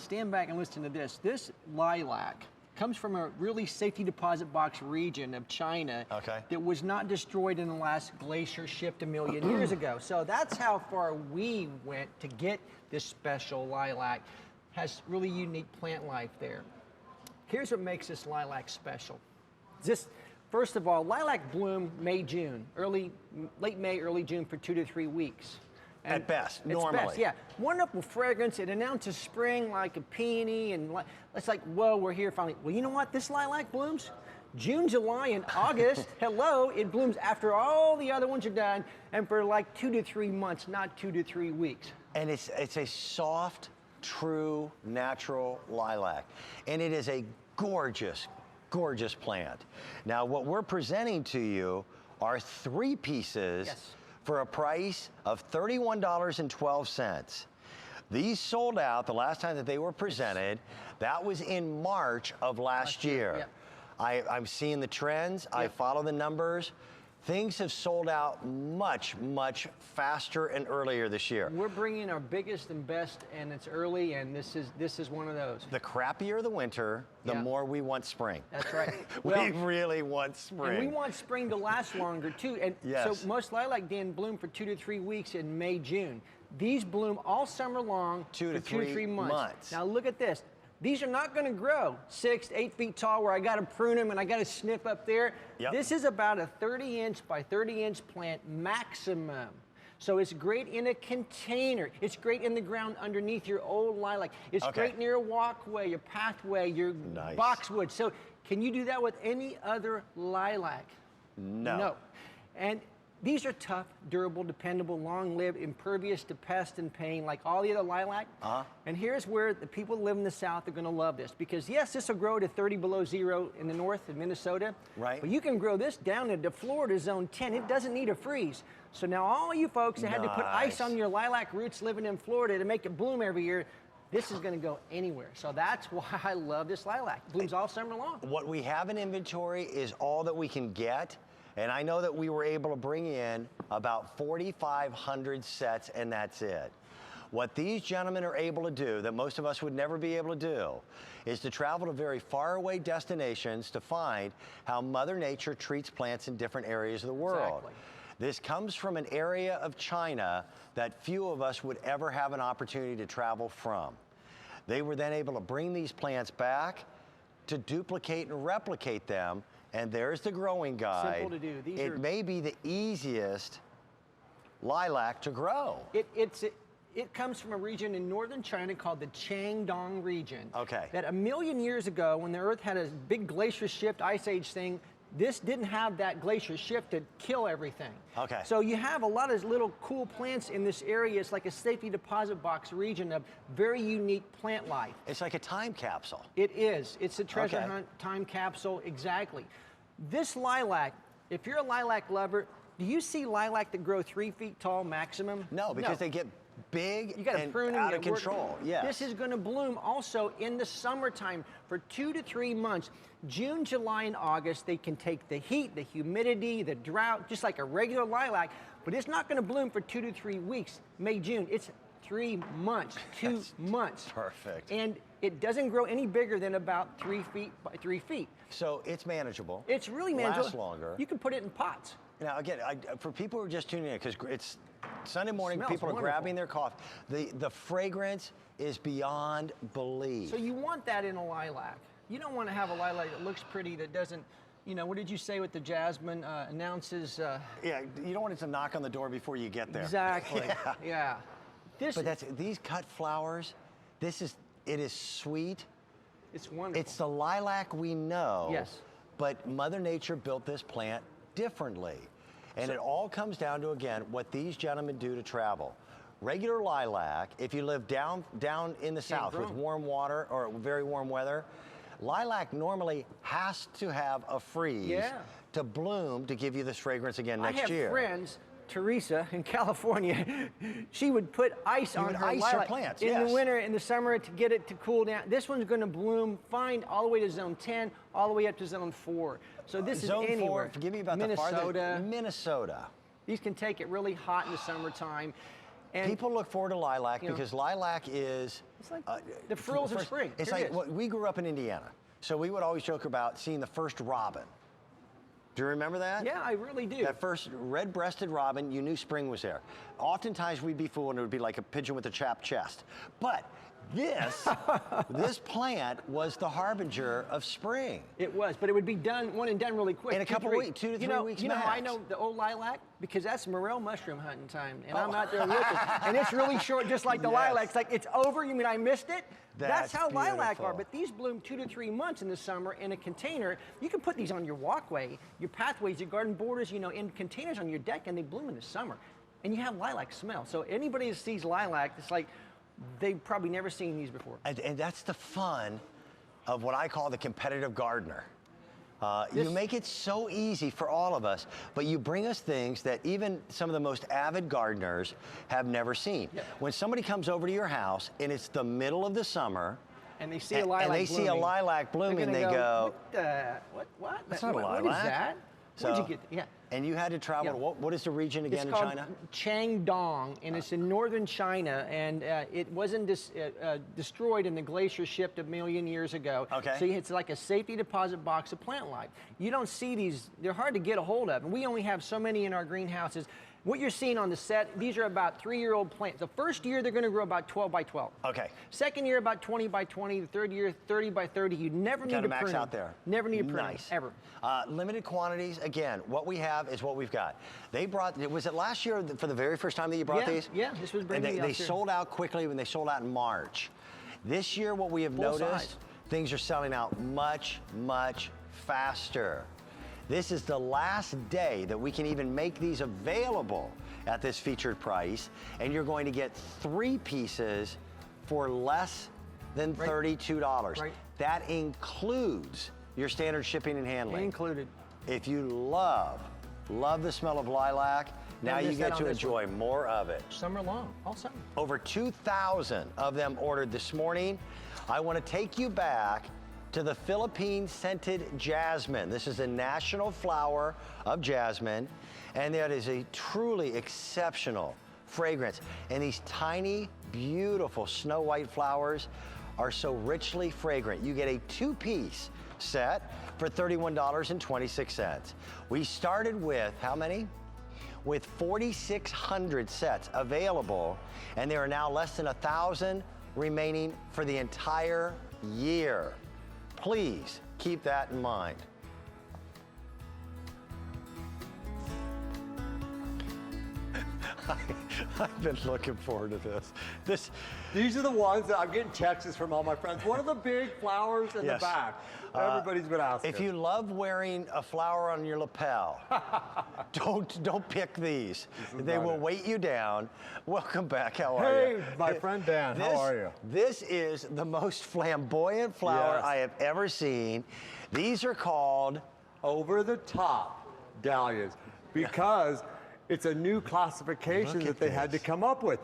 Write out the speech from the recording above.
stand back and listen to this. This lilac comes from a really safety deposit box region of China that was not destroyed in the last glacier shift a million years ago. So that's how far we went to get this special lilac. Has really unique plant life there. Here's what makes this lilac special. First of all, lilac bloom May, June, late May, early June for 2 to 3 weeks. And at best, normally. Best, yeah. Wonderful fragrance. It announces spring like a peony, and it's like, whoa, we're here finally. Well, you know what? This lilac blooms June, July, and August. Hello, it blooms after all the other ones are done, and for like 2 to 3 months, not 2 to 3 weeks. And it's a soft, true, natural lilac, and it is a gorgeous, gorgeous plant. Now, what we're presenting to you are 3 pieces. Yes. For a price of $31.12. These sold out the last time that they were presented. That was in March of last year. Yep. I'm seeing the trends. Yep. I follow the numbers. Things have sold out much, much faster and earlier this year. We're bringing our biggest and best, and it's early, and this is one of those. The crappier the winter, the more we want spring. That's right. We really want spring. And we want spring to last longer, too. And so most lilac, Dan, bloom for 2 to 3 weeks in May, June. These bloom all summer long 2 to 3 months. Now look at this. These are not going to grow 6 to 8 feet tall where I got to prune them and I got to snip up there. Yep. This is about a 30-inch by 30-inch plant maximum. So it's great in a container. It's great in the ground underneath your old lilac. It's great near a walkway, your pathway, your boxwood. So can you do that with any other lilac? No. No. And these are tough, durable, dependable, long-lived, impervious to pest and pain, like all the other lilac. And here's where the people who live in the South are going to love this, because yes, this will grow to 30 below zero in the north of Minnesota. Right. But you can grow this down into Florida zone 10. It doesn't need a freeze. So now all you folks that had to put ice on your lilac roots living in Florida to make it bloom every year, this is going to go anywhere. So that's why I love this lilac. It blooms all summer long. What we have in inventory is all that we can get. And I know that we were able to bring in about 4,500 sets, and that's it. What these gentlemen are able to do that most of us would never be able to do is to travel to very faraway destinations to find how Mother Nature treats plants in different areas of the world. Exactly. This comes from an area of China that few of us would ever have an opportunity to travel from. They were then able to bring these plants back to duplicate and replicate them. And there's the growing guide. Simple to do. It may be the easiest lilac to grow. It comes from a region in northern China called the Guangdong region. Okay. That a million years ago, when the Earth had a big glacier shift, ice age thing, this didn't have that glacier shift to kill everything. Okay. So you have a lot of little cool plants in this area. It's like a safety deposit box region of very unique plant life. It's like a time capsule. It is. It's a treasure hunt time capsule, exactly. This lilac, if you're a lilac lover, do you see lilac that grow 3 feet tall maximum? No, because they get big and prune them, out of control. Yes. This is going to bloom also in the summertime for 2 to 3 months. June, July, and August, they can take the heat, the humidity, the drought, just like a regular lilac, but it's not going to bloom for 2 to 3 weeks. May, June, it's 3 months, 2 months. Perfect. And it doesn't grow any bigger than about 3 feet by 3 feet. So it's manageable. It's really manageable. Lasts longer. You can put it in pots. Now, again, for people who are just tuning in, because it's Sunday morning, people are wonderful. grabbing their coffee. The fragrance is beyond belief. So you want that in a lilac. You don't want to have a lilac that looks pretty, that doesn't, you know, what did you say with the jasmine announces? Yeah, you don't want it to knock on the door before you get there. Exactly, yeah. But these cut flowers, it is sweet. It's wonderful. It's the lilac we know. Yes. But Mother Nature built this plant differently. And it all comes down to, again, what these gentlemen do to travel. Regular lilac, if you live down in the south with warm water or very warm weather, lilac normally has to have a freeze to bloom to give you this fragrance again next year. I have friends, Teresa in California, she would put ice on her lilac plants, in the winter, in the summer to get it to cool down. This one's going to bloom fine all the way to zone 10, all the way up to zone 4. So this is zone anywhere. 4, forgive me about Minnesota. Minnesota. These can take it really hot in the summertime. And people look forward to lilac because lilac is It's like the frills of spring. It's Here like it is. well, we grew up in Indiana, so we would always joke about seeing the first robin. Do you remember that? Yeah, I really do. That first red-breasted robin, you knew spring was there. Oftentimes we'd be fooled and it would be like a pigeon with a chapped chest. But this plant was the harbinger of spring. It was, but it would be done, one and done really quick. In a couple weeks, 2 to 3 weeks You know how I max. know the old lilac? Because that's morel mushroom hunting time, and I'm out there with it. And it's really short, just like the lilac. It's like, it's over, you mean I missed it? That's how lilac are, but these bloom 2 to 3 months in the summer in a container. You can put these on your walkway, your pathways, your garden borders, you know, in containers on your deck, and they bloom in the summer. And you have lilac smell. So anybody that sees lilac, it's like, they've probably never seen these before. And that's the fun of what I call the competitive gardener. You make it so easy for all of us, but you bring us things that even some of the most avid gardeners have never seen. Yep. When somebody comes over to your house and it's the middle of the summer, and they see a lilac blooming, they go, what? That's not a lilac. What is that? Where'd So, you get that? Yeah. And you had to travel to what is the region again It's in called China? Changdong, and it's in northern China, and it wasn't destroyed in the glacier shipped 1 million years ago. Okay. So it's like a safety deposit box of plant life. You don't see these, they're hard to get a hold of, and we only have so many in our greenhouses. What you're seeing on the set, these are about 3-year-old plants. The first year, they're gonna grow about 12 by 12. Okay. Second year, about 20 by 20. The third year, 30 by 30. You never need to prune max them. out there. Never need to prune them, Nice. ever. Limited quantities. Again, what we have is what we've got. They brought, was it last year for the very first time that you brought these? Yeah, this was brand And new. they sold out quickly when they sold out in March. This year, what we have Full noticed, size. things are selling out much, much faster. This is the last day that we can even make these available at this featured price, and you're going to get 3 pieces for less than $32. Right. That includes your standard shipping and handling. Included. If you love the smell of lilac, now you get to enjoy more of it. Summer long, all summer. Over 2,000 of them ordered this morning. I want to take you back to the Philippine scented jasmine. This is a national flower of jasmine, and that is a truly exceptional fragrance. And these tiny, beautiful snow white flowers are so richly fragrant. You get a 2-piece set for $31.26. We started with how many? With 4,600 sets available, and there are now less than 1,000 remaining for the entire year. Please keep that in mind. I've been looking forward to this. These are the ones that I'm getting texts from all my friends. What are the big flowers in the back? Everybody's been asking. If you love wearing a flower on your lapel, don't pick these. They will weight you down. Welcome back. How are you? Hey, my friend Dan. How are you? This is the most flamboyant flower Yes. I have ever seen. These are called Over the top dahlias, because it's a new classification Look that at they had to this. come up with.